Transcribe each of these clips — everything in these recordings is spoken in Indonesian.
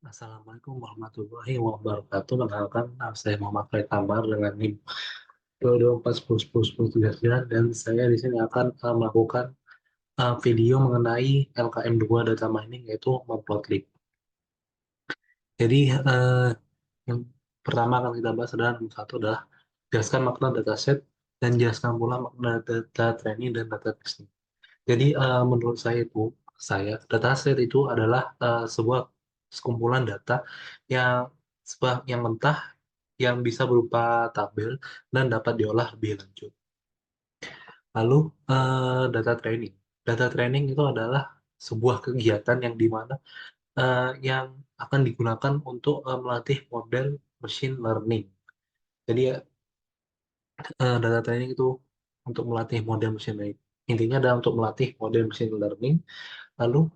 Assalamualaikum warahmatullahi wabarakatuh. Perkenalkan, nama saya Muhammad Farid Tamar dengan NIM 22410101039 dan saya di sini akan melakukan video mengenai LKM2 data mining yaitu Matplotlib. Jadi yang pertama akan kita bahas adalah nomor satu adalah jelaskan makna dataset dan jelaskan pula makna data training dan data testing. Jadi menurut saya dataset itu adalah sebuah sekumpulan data yang yang mentah yang bisa berupa tabel dan dapat diolah lebih lanjut. Lalu data training. Data training itu adalah sebuah kegiatan yang dimana yang akan digunakan untuk melatih model machine learning. Jadi data training itu untuk melatih model machine learning. Intinya adalah untuk melatih model machine learning. Lalu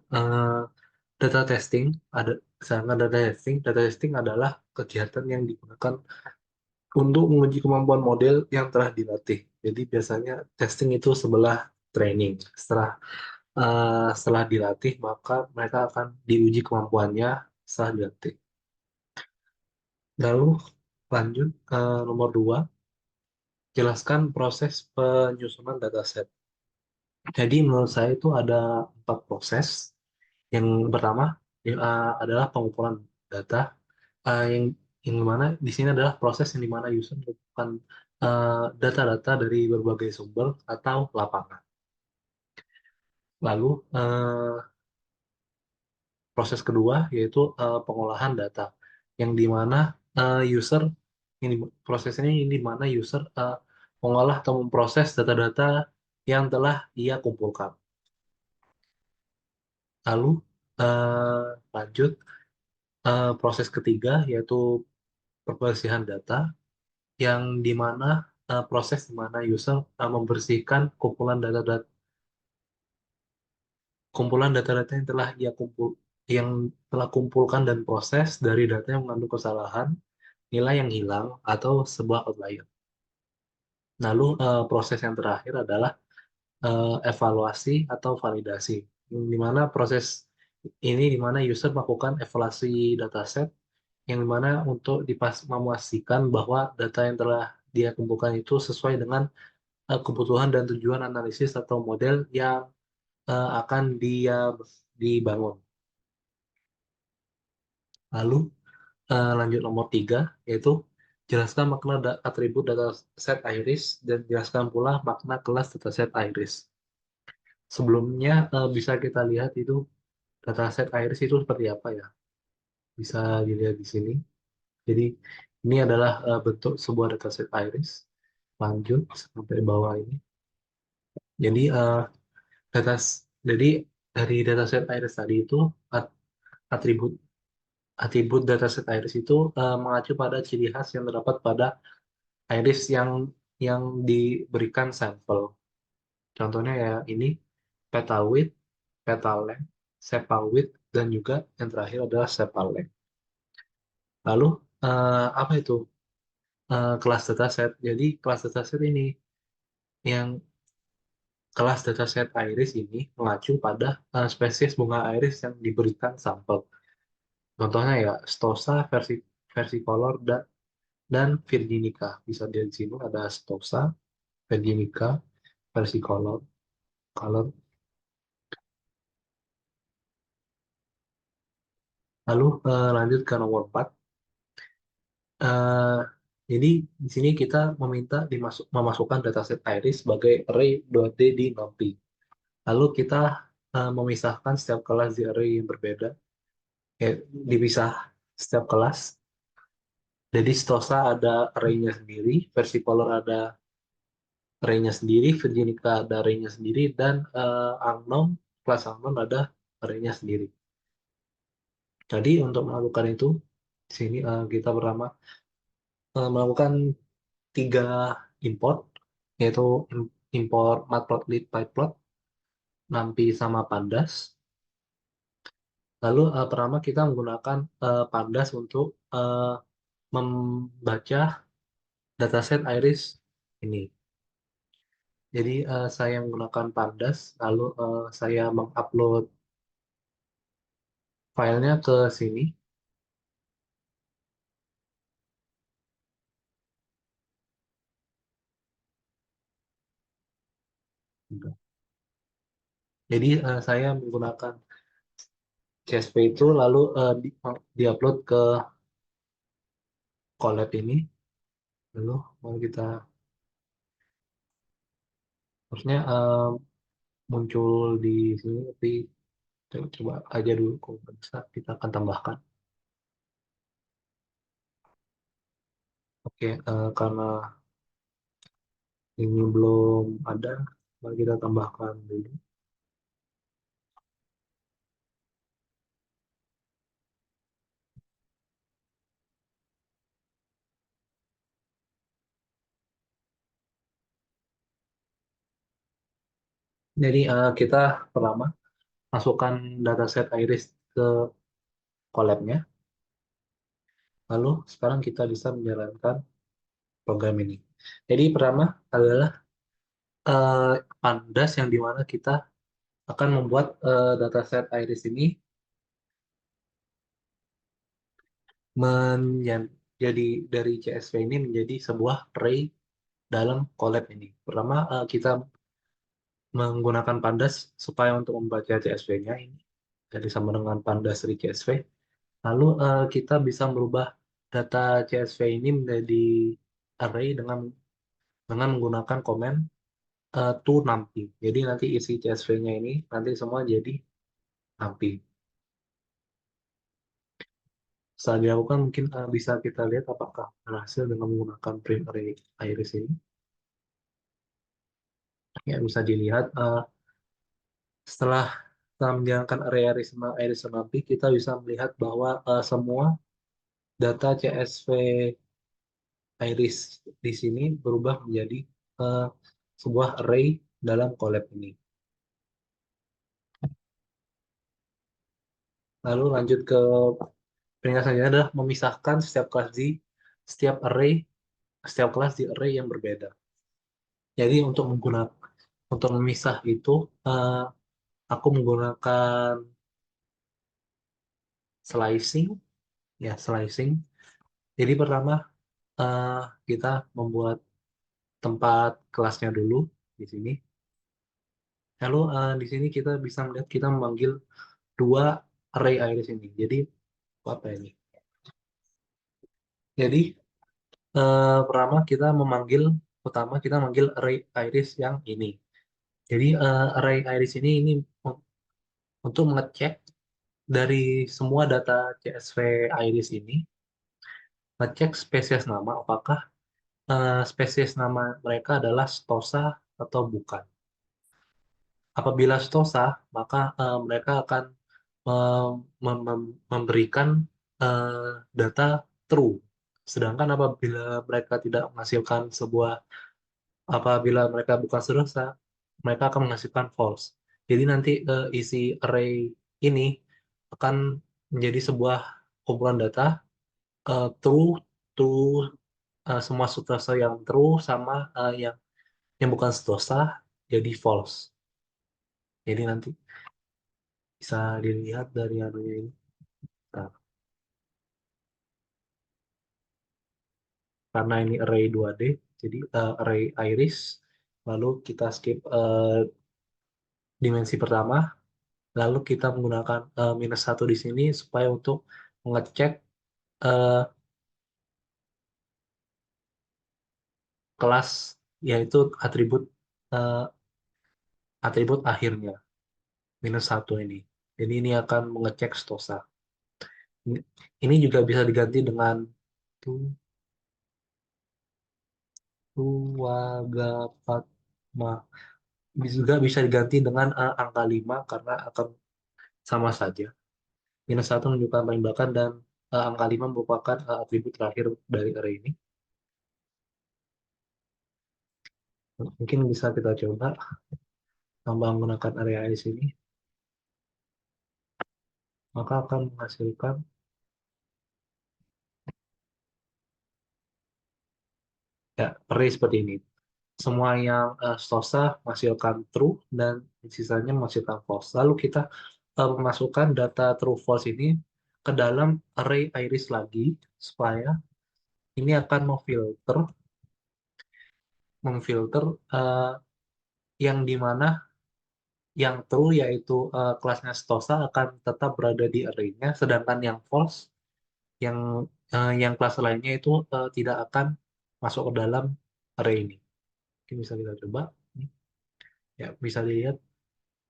data testing ada misalkan data testing adalah kegiatan yang digunakan untuk menguji kemampuan model yang telah dilatih. Jadi biasanya testing itu sebelah training. Setelah dilatih maka mereka akan diuji kemampuannya setelah dilatih. Lalu lanjut ke nomor 2, jelaskan proses penyusunan dataset. Jadi menurut saya itu ada 4 proses. Yang pertama adalah pengumpulan data, yang mana di sini adalah proses yang dimana user melakukan data-data dari berbagai sumber atau lapangan. Lalu proses kedua yaitu pengolahan data, yang dimana user ini proses ini di mana user mengolah atau memproses data-data yang telah ia kumpulkan. Lalu lanjut proses ketiga yaitu perselisihan data, yang dimana proses di mana user membersihkan kumpulan data-data yang telah kumpulkan dan proses dari data yang mengandung kesalahan, nilai yang hilang atau sebuah outlier. Lalu proses yang terakhir adalah evaluasi atau validasi, di mana proses ini di mana user melakukan evaluasi dataset, yang dimana untuk memastikan bahwa data yang telah dia kumpulkan itu sesuai dengan kebutuhan dan tujuan analisis atau model yang akan dia dibangun. Lalu lanjut nomor 3, yaitu jelaskan makna atribut dataset iris dan jelaskan pula makna kelas dataset iris. Sebelumnya bisa kita lihat itu dataset iris itu seperti apa ya. Bisa dilihat di sini. Jadi ini adalah bentuk sebuah dataset iris. Lanjut sampai bawah ini. Jadi data jadi dari dataset iris tadi itu atribut atribut dataset iris itu mengacu pada ciri khas yang terdapat pada iris yang diberikan sampel. Contohnya ya ini petal width, petal length, sepal width, dan juga yang terakhir adalah sepal length. Lalu apa itu kelas dataset? Jadi kelas dataset ini yang kelas dataset iris ini mengacu pada spesies bunga iris yang diberikan sampel. Contohnya ya Stosa, versicolor, dan Virginica. Bisa dilihat di sini ada Stosa, Virginica, versicolor, color. Lalu lanjut ke nomor 4. Eh, jadi di sini kita meminta memasukkan dataset iris sebagai array.d di NumPy. Lalu kita memisahkan setiap kelas di array yang berbeda, dipisah setiap kelas. Jadi Stosa ada array-nya sendiri, Versicolor ada array-nya sendiri, Virginica ada array-nya sendiri, dan kelas unknown ada array-nya sendiri. Jadi untuk melakukan itu, di sini kita pertama melakukan 3 import, yaitu import matplotlib, pyplot, numpy, sama pandas. Lalu pertama kita menggunakan pandas untuk membaca dataset iris ini. Jadi saya menggunakan pandas, lalu saya mengupload filenya ke sini. Jadi saya menggunakan CSV itu lalu diupload ke Colab ini, lalu mau kita harusnya muncul di sini, tapi coba aja dulu kalau nggak bisa kita akan tambahkan. Oke, karena ini belum ada, mari kita tambahkan dulu. Jadi kita pertama masukkan dataset iris ke Colab-nya, lalu sekarang kita bisa menjalankan program ini. Jadi pertama adalah eh, Pandas yang dimana kita akan membuat dataset iris ini jadi dari CSV ini menjadi sebuah array dalam Colab ini. Pertama kita menggunakan Pandas supaya untuk membaca CSV-nya ini jadi sama dengan Pandas dari CSV. Lalu kita bisa merubah data CSV ini menjadi array dengan menggunakan komen to numpy. Jadi nanti isi CSV-nya ini nanti semua jadi numpy. Setelah dilakukan mungkin bisa kita lihat apakah berhasil dengan menggunakan print array iris ini. Ya, bisa dilihat setelah setelah menjalankan array iris numpy, kita bisa melihat bahwa semua data CSV iris di sini berubah menjadi eh, sebuah array dalam Colab ini. Lalu lanjut ke peringkat selanjutnya adalah memisahkan setiap array, setiap kelas di array yang berbeda. Jadi untuk memisah itu eh, aku menggunakan slicing, ya slicing. Jadi pertama eh, kita membuat tempat kelasnya dulu di sini. Lalu di sini kita bisa melihat kita memanggil dua array iris ini. Jadi apa ini? Jadi pertama kita memanggil array iris yang ini. Jadi array iris ini untuk mengecek dari semua data CSV iris ini, ngecek spesies nama apakah spesies nama mereka adalah Stosa atau bukan. Apabila Stosa, maka mereka akan memberikan data true. Sedangkan apabila mereka bukan Stosa, mereka akan menghasilkan false. Jadi nanti isi array ini akan menjadi sebuah kumpulan data true, true, semua Stosa yang true sama yang bukan Stosa jadi false. Jadi nanti bisa dilihat dari anunya ini. Nah, karena ini array 2D, jadi array iris, lalu kita skip dimensi pertama, lalu kita menggunakan -1 di sini supaya untuk mengecek eh, kelas, yaitu eh, atribut akhirnya, -1 ini. Jadi ini akan mengecek stosa. Ini, ini juga bisa diganti dengan Tuwagafatma. Juga bisa diganti dengan angka 5 karena akan sama saja. -1 menunjukkan penembakan dan angka 5 merupakan atribut terakhir dari array ini. Mungkin bisa kita coba tambah menggunakan area di sini, maka akan menghasilkan ya array seperti ini. Semua yang stosa menghasilkan true dan sisanya menghasilkan false. Lalu kita memasukkan data true false ini ke dalam array iris lagi supaya ini akan memfilter memfilter yang dimana yang true yaitu kelasnya Stosa akan tetap berada di array-nya, sedangkan yang false yang yang kelas lainnya itu tidak akan masuk ke dalam array ini. Mungkin bisa kita coba. Ya, bisa dilihat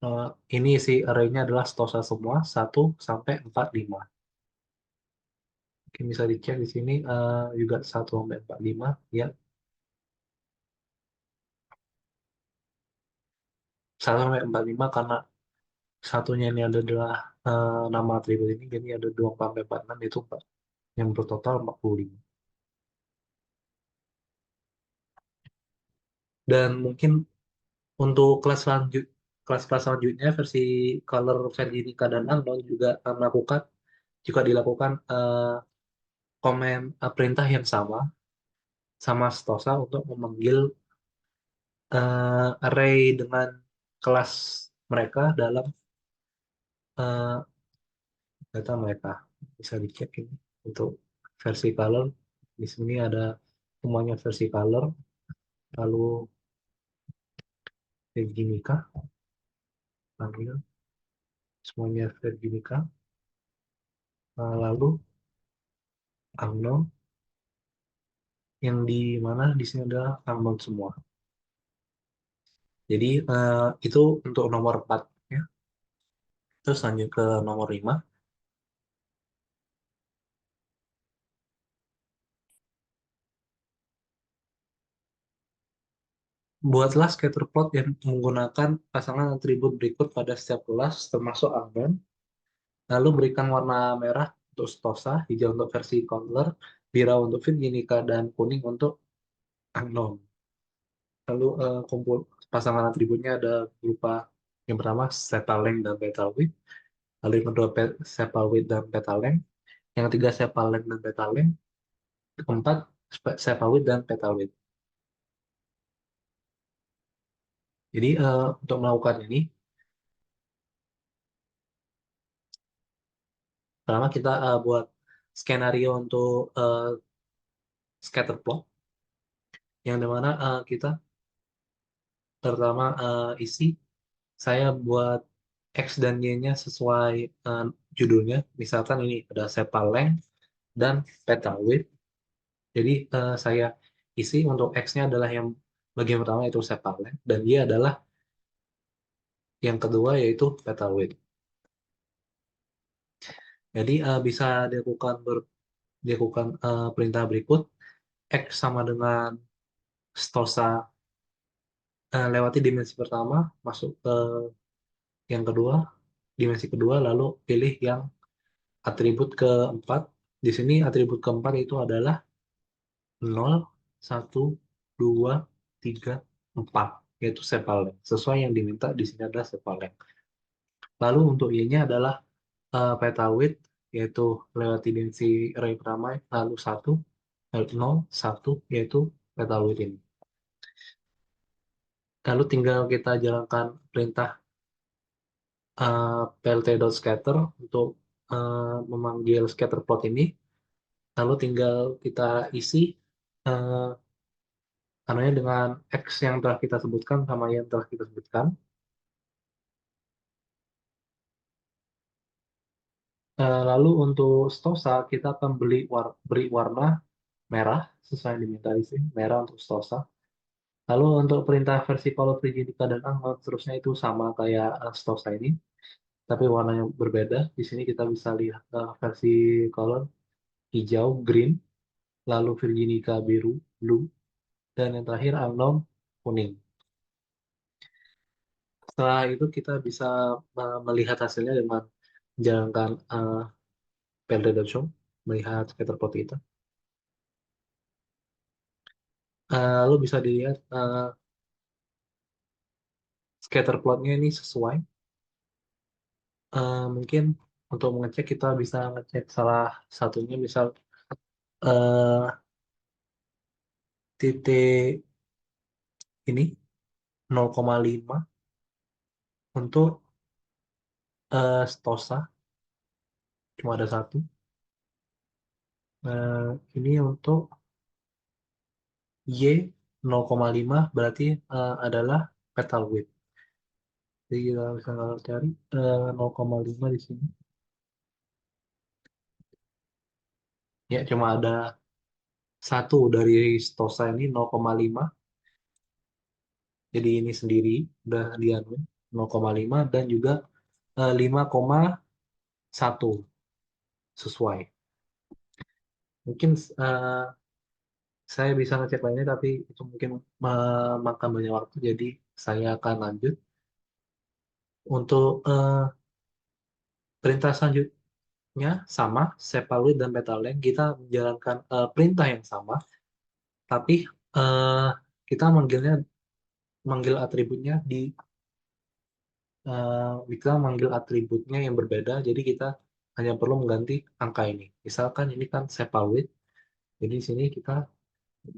eh, ini si array-nya adalah Stosa semua 1 sampai 45. Mungkin bisa dicek di sini juga 1 sampai 45 ya. 1 sampai 45 karena satunya ini adalah nama atribut ini, jadi ada 2 sampai 46 itu 4. Yang bertotal 45. Dan mungkin untuk kelas-kelas selanjutnya versi color Virginica dan Unknown juga dilakukan komen perintah yang sama Stosa untuk memanggil array dengan kelas mereka dalam eh, data mereka. Bisa dicek ini untuk versi color. Di sini ada semuanya versi color, lalu Virginica, panggil semuanya Virginica, lalu Unknown, yang di mana di sini adalah Unknown semua. Jadi itu untuk nomor 4 ya. Terus lanjut ke nomor 5. Buatlah scatter plot yang menggunakan pasangan atribut berikut pada setiap kelas termasuk Unknown. Lalu berikan warna merah untuk Stosa, hijau untuk versi Controller, biru untuk Virginica, dan kuning untuk Unknown. Lalu kumpul pasangan atributnya ada berupa yang pertama sepal length dan petal width, lalu yang kedua sepal width dan petal length, yang ketiga sepal length dan petal length, keempat sepal width dan petal width. Jadi untuk melakukan ini, pertama kita buat skenario untuk scatter plot, yang dimana kita pertama isi, saya buat X dan Y-nya sesuai judulnya. Misalkan ini ada sepal length dan petal width. Jadi saya isi untuk X-nya adalah yang bagian pertama itu sepal length, dan Y adalah yang kedua yaitu petal width. Jadi bisa dilakukan perintah berikut. X sama dengan stosa lewati dimensi pertama, masuk ke yang kedua, dimensi kedua, lalu pilih yang atribut keempat. Di sini atribut keempat itu adalah 0, 1, 2, 3, 4, yaitu sepal length. Sesuai yang diminta di sini adalah sepal length. Lalu untuk Y-nya adalah peta width, yaitu lewati dimensi array pertama, lalu 1, 0, 1, yaitu peta width ini. Lalu tinggal kita jalankan perintah plt.scatter untuk memanggil scatter plot ini. Lalu tinggal kita isi uh, anunya dengan X yang telah kita sebutkan sama yang telah kita sebutkan. Lalu untuk stosa kita akan beri warna merah sesuai yang diminta di sini, merah untuk stosa. Lalu untuk perintah versi color Frigidica dan Angmor terusnya itu sama kayak stosa ini, tapi warnanya berbeda. Di sini kita bisa lihat versi color hijau, green, lalu Virginica biru, blue, dan yang terakhir unknown kuning. Setelah itu kita bisa melihat hasilnya dengan menjalankan PLD.show, melihat scatter plot kita. Lalu bisa dilihat scatter plotnya ini sesuai. Mungkin untuk mengecek kita bisa ngecek salah satunya, misal eh, titik ini 0,5 untuk stosa cuma ada satu. Ini untuk Y 0,5 berarti adalah petal width. Jadi kita bisa cari 0,5 di sini. Ya, cuma ada satu dari stosa ini 0,5. Jadi ini sendiri udah dianuin 0,5 dan juga 5,1 sesuai. Mungkin saya bisa ngecek lainnya tapi itu mungkin memakan banyak waktu. Jadi saya akan lanjut untuk perintah selanjutnya sama Sepalwid dan Petaleng. Kita menjalankan perintah yang sama, tapi eh, kita manggil atributnya kita manggil atributnya yang berbeda. Jadi kita hanya perlu mengganti angka ini. Misalkan ini kan Sepalwid. Jadi di sini kita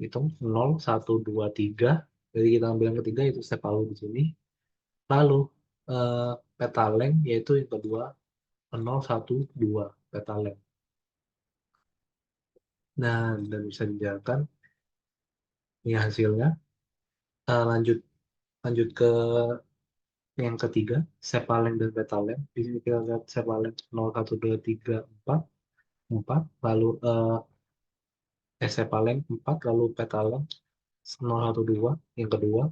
hitung 0, 1, 2, 3. Jadi kita ambil yang ketiga itu Sepalwid di sini. Lalu eh, Petaleng yaitu yang kedua 0, 1, 2 Petaleng. Nah, dan bisa dijalankan ini hasilnya. Lanjut lanjut ke yang ketiga, Sepaleng dan Petaleng. Di sini kita lihat Sepaleng 0, 1, 2, 3, 4, 4. Lalu Sepaleng 4, lalu Petaleng 0, 1, 2, yang kedua.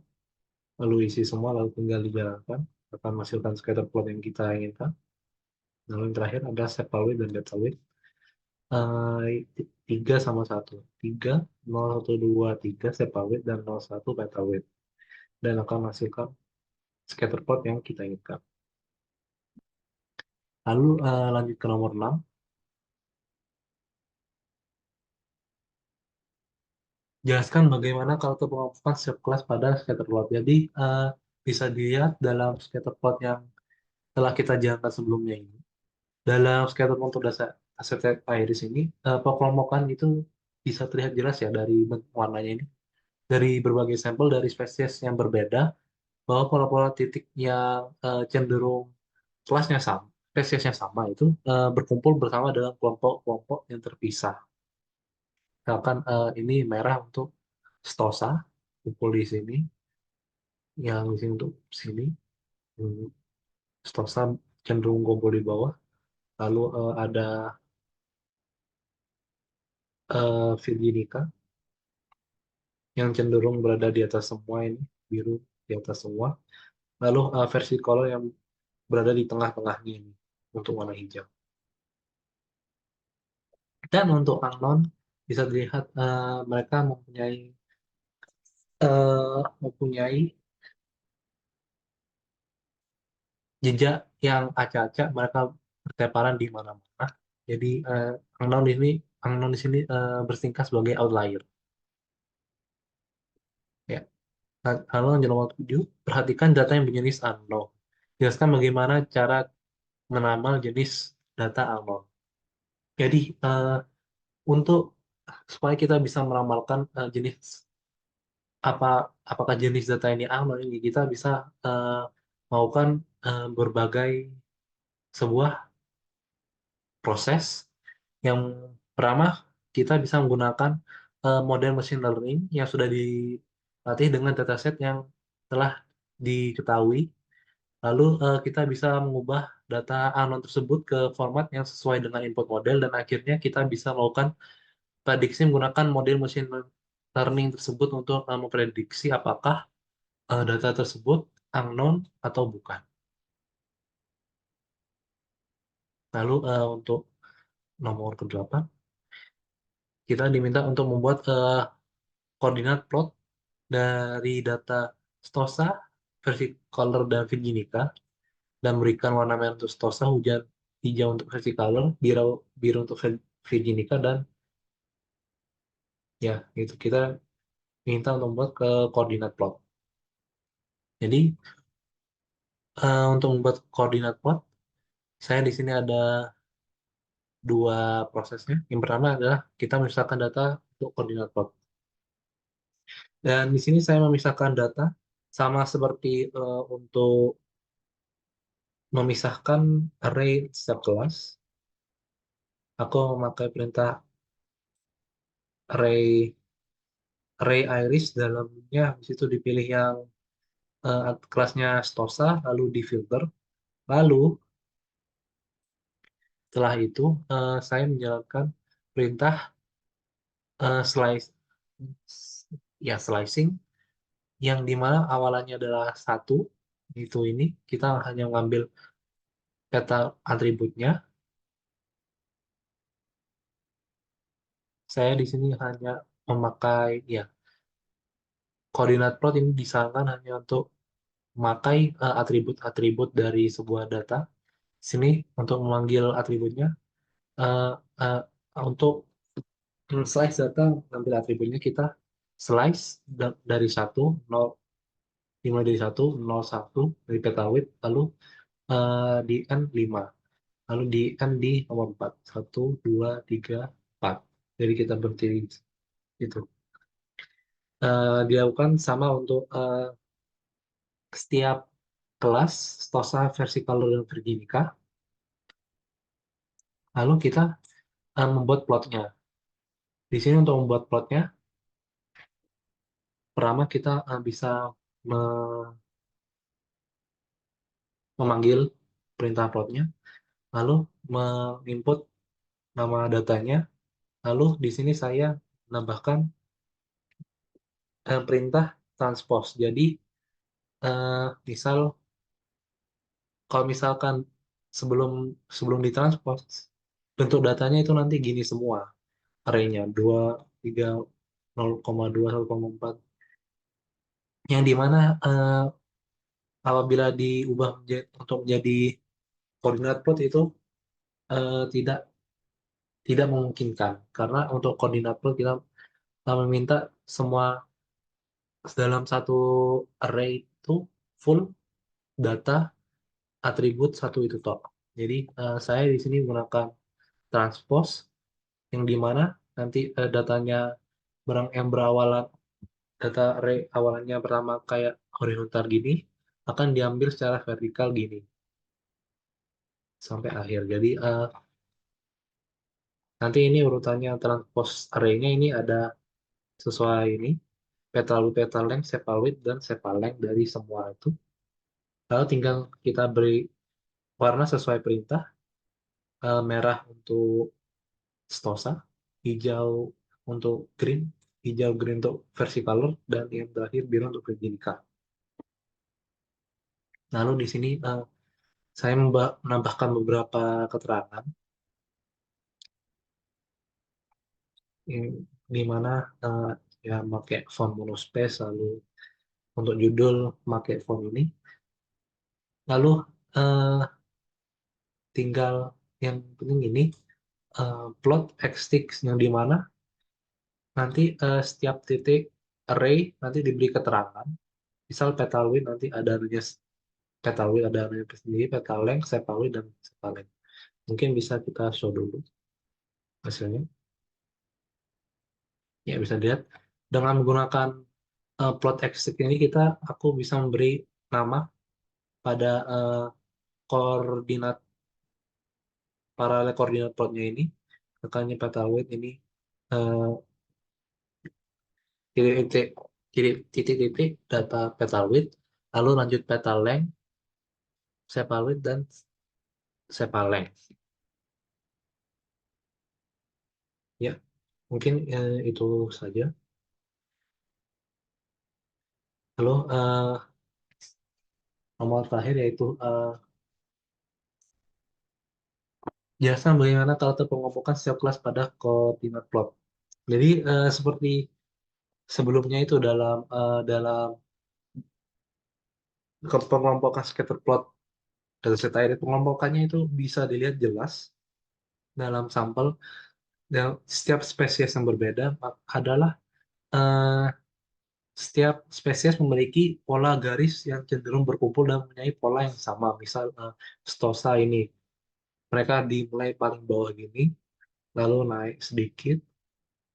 Lalu isi semua, lalu tinggal dijalankan. Akan menghasilkan scatter plot yang kita inginkan. Lalu yang terakhir ada Sepalwid dan Petalwid. 3 sama 1. 3, 0, 1, 2, 3 Sepalwid dan 0, 1 Petalwid. Dan akan menghasilkan scatter plot yang kita inginkan. Lalu lanjut ke nomor 6. Jelaskan bagaimana kalau pengelompokan setiap kelas pada scatter plot. Jadi bisa dilihat dalam scatter plot yang telah kita jalankan sebelumnya ini. Dalam scatter plot dasar aset iris ini, pengelompokan itu bisa terlihat jelas ya dari warnanya ini. Dari berbagai sampel dari spesies yang berbeda, bahwa pola-pola titik yang cenderung kelasnya sama, spesiesnya sama itu berkumpul bersama dalam kelompok-kelompok yang terpisah. Misalkan ini merah untuk stosa, kumpul di sini, yang di sini untuk sini, hmm, stosa cenderung kumpul di bawah. Lalu ada Virginica yang cenderung berada di atas semua ini, biru di atas semua. Lalu versi color yang berada di tengah-tengahnya ini untuk warna hijau. Dan untuk unknown bisa dilihat mereka mempunyai jejak yang acak-acak, mereka bertebaran di mana-mana. Jadi unknown di sini bertingkah sebagai outlier. Ya. Nah, lalu yang nomor 7, perhatikan data yang berjenis unknown. Jelaskan bagaimana cara menambal jenis data unknown. Jadi untuk supaya kita bisa meramalkan jenis apa apakah jenis data ini aman, ini kita bisa eh, melakukan berbagai sebuah proses. Yang pertama, kita bisa menggunakan model machine learning yang sudah dilatih dengan dataset yang telah diketahui. Lalu kita bisa mengubah data anon tersebut ke format yang sesuai dengan input model dan akhirnya kita bisa melakukan prediksi menggunakan model machine learning tersebut untuk memprediksi apakah data tersebut unknown atau bukan. Lalu untuk nomor ke-8, kita diminta untuk membuat koordinat plot dari data Stosa, versi color dan Virginica, dan berikan warna merah untuk Stosa, hujan hijau untuk versi color, biru untuk Virginica, dan ya itu kita minta untuk membuat ke koordinat plot. Jadi untuk membuat koordinat plot, saya di sini ada dua prosesnya. Yang pertama adalah kita memisahkan data untuk koordinat plot. Dan di sini saya memisahkan data sama seperti untuk memisahkan array setiap kelas. Aku memakai perintah array array iris, dalamnya di situ dipilih yang kelasnya Stosa, lalu difilter, lalu setelah itu saya menjalankan perintah slice, ya slicing, yang dimana awalannya adalah satu, itu ini kita hanya ngambil peta atributnya. Saya di sini hanya memakai ya koordinat plot ini disarankan hanya untuk memakai atribut-atribut dari sebuah data. Sini untuk memanggil atributnya eh, eh, untuk slice data ngambil atributnya kita slice dari satu nol, dimulai dari satu nol satu dari peta width, lalu di n 5, lalu di n di nomor 4 satu 2 3 4, jadi kita berhenti itu. Dilakukan sama untuk setiap kelas Stosa, Versicolor, dan Virginica. Lalu kita membuat plotnya. Di sini untuk membuat plotnya, pertama kita bisa me- memanggil perintah plotnya, lalu menginput nama datanya, lalu di sini saya menambahkan perintah transpose. Jadi misal kalau misalkan sebelum sebelum ditranspose, bentuk datanya itu nanti gini semua, arraynya 2 3 0,2 1,4, yang dimana apabila diubah untuk menjadi koordinat plot itu tidak tidak memungkinkan, karena untuk koordinat plot kita meminta semua dalam satu array itu full data atribut satu itu toh. Jadi saya di sini menggunakan transpose, yang dimana nanti datanya yang berawalan, data array awalannya pertama kayak horizontal gini, akan diambil secara vertikal gini sampai akhir. Jadi nanti ini urutannya transpose array-nya ini ada sesuai ini petal width, petal length, sepal width, dan sepal length dari semua itu. Lalu tinggal kita beri warna sesuai perintah, merah untuk Stosa, hijau untuk green, hijau green untuk versi color, dan yang terakhir biru untuk Virginica. Lalu di sini saya menambahkan beberapa keterangan, yang di mana eh, ya pakai font monospace, lalu untuk judul pakai font ini, lalu eh, tinggal yang penting ini plot x yang di mana nanti setiap titik array nanti diberi keterangan. Misal petal width nanti ada petal width ada arraynya sendiri, petal length, sepal width, dan sepal length. Mungkin bisa kita show dulu hasilnya. Ya bisa dilihat dengan menggunakan plot x ini aku bisa memberi nama pada koordinat paralel koordinat plotnya ini. Makanya petal width ini eh, titik-titik titik-titik data petal width, lalu lanjut petal length, sepal width, dan sepal length. Ya, mungkin itu saja. Lalu nomor terakhir yaitu jelasan bagaimana karakter pengelompokan setiap kelas pada koordinat plot. Jadi seperti sebelumnya itu dalam pengelompokan scatter plot dataset air, pengelompokannya itu bisa dilihat jelas dalam sampel. Dan setiap spesies yang berbeda adalah eh, setiap spesies memiliki pola garis yang cenderung berkumpul dan mempunyai pola yang sama. Misal Stosa ini, mereka dimulai paling bawah gini, lalu naik sedikit.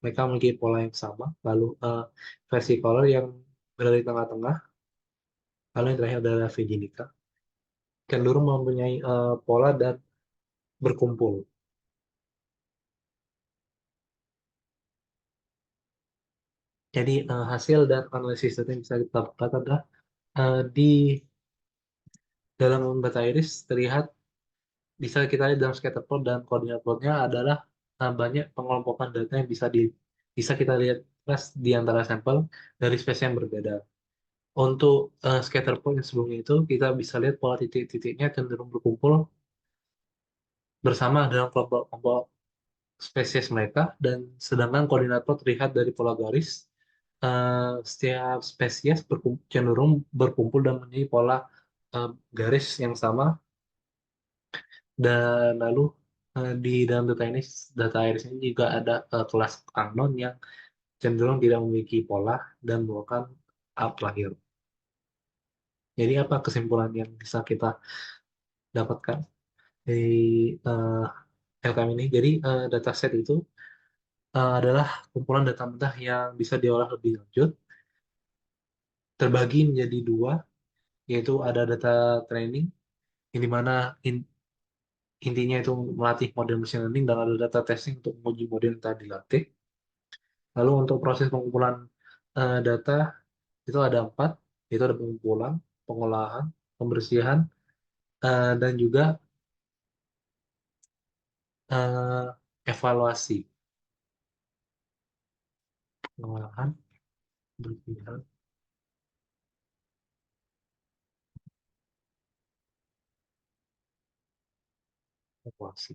Mereka memiliki pola yang sama. Lalu versi color yang berada di tengah-tengah. Lalu yang terakhir adalah Virginica, cenderung mempunyai pola dan berkumpul. Jadi hasil dan analisis data yang bisa kita dapat adalah Di dalam data iris terlihat, bisa kita lihat dalam scatter plot dan koordinat plotnya adalah banyak pengelompokan data yang bisa kita lihat plus di antara sampel dari spesies yang berbeda. Untuk scatter plot yang sebelumnya itu kita bisa lihat pola titik-titiknya cenderung berkumpul bersama dalam kelompok-kelompok spesies mereka, dan sedangkan koordinat plot terlihat dari pola garis. Setiap spesies cenderung berkumpul dan mempunyai pola eh, garis yang sama, dan lalu di dalam data iris ini juga ada kelas unknown yang cenderung tidak memiliki pola dan merupakan outlier. Jadi apa kesimpulan yang bisa kita dapatkan dari eh, LKM ini? Jadi dataset itu adalah kumpulan data mentah yang bisa diolah lebih lanjut, terbagi menjadi dua, yaitu ada data training, yang dimana intinya itu melatih model machine learning, dan ada data testing untuk menguji model yang tadi dilatih. Lalu untuk proses pengumpulan data itu ada empat, yaitu ada pengumpulan, pengolahan, pembersihan, dan juga eh, evaluasi. Pengolahan, pembersihan, evaluasi.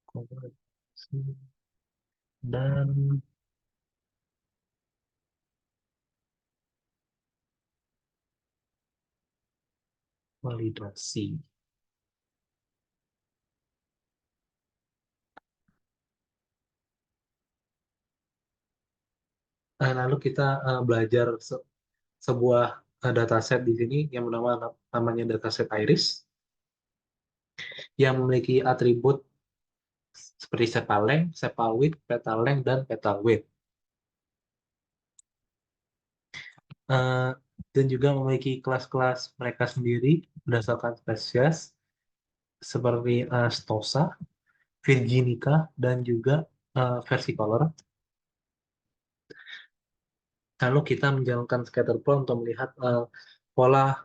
Komunikasi dan validasi. Lalu kita belajar sebuah dataset di sini yang namanya dataset iris, yang memiliki atribut seperti sepal length, sepal width, petal length, dan petal width. Eh, dan juga memiliki kelas-kelas mereka sendiri berdasarkan spesies seperti Stosa, Virginica, dan juga versicolor. Lalu kita menjalankan scatter plot untuk melihat pola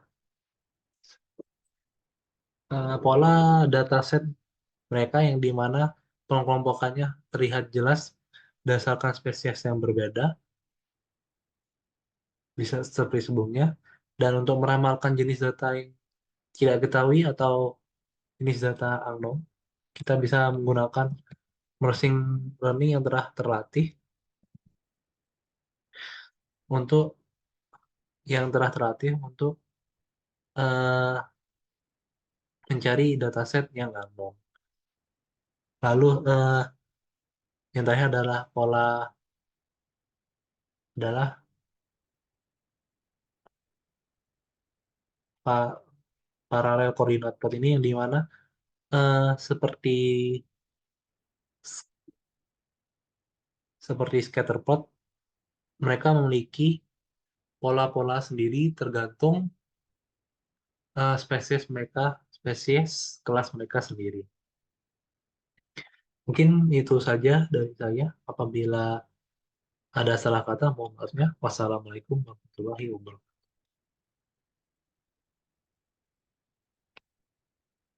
pola dataset mereka, yang dimana pengelompokannya terlihat jelas berdasarkan spesies yang berbeda, bisa seperti sebelumnya. Dan untuk meramalkan jenis data yang tidak diketahui atau jenis data unknown, kita bisa menggunakan machine learning yang telah terlatih untuk untuk eh, mencari dataset yang unknown. Lalu yang terakhir adalah adalah pa- paralel koordinat plot ini, yang dimana eh, seperti seperti scatter plot, mereka memiliki pola-pola sendiri tergantung spesies kelas mereka sendiri. Mungkin itu saja dari saya. Apabila ada salah kata, mohon maafnya. Wassalamualaikum warahmatullahi wabarakatuh.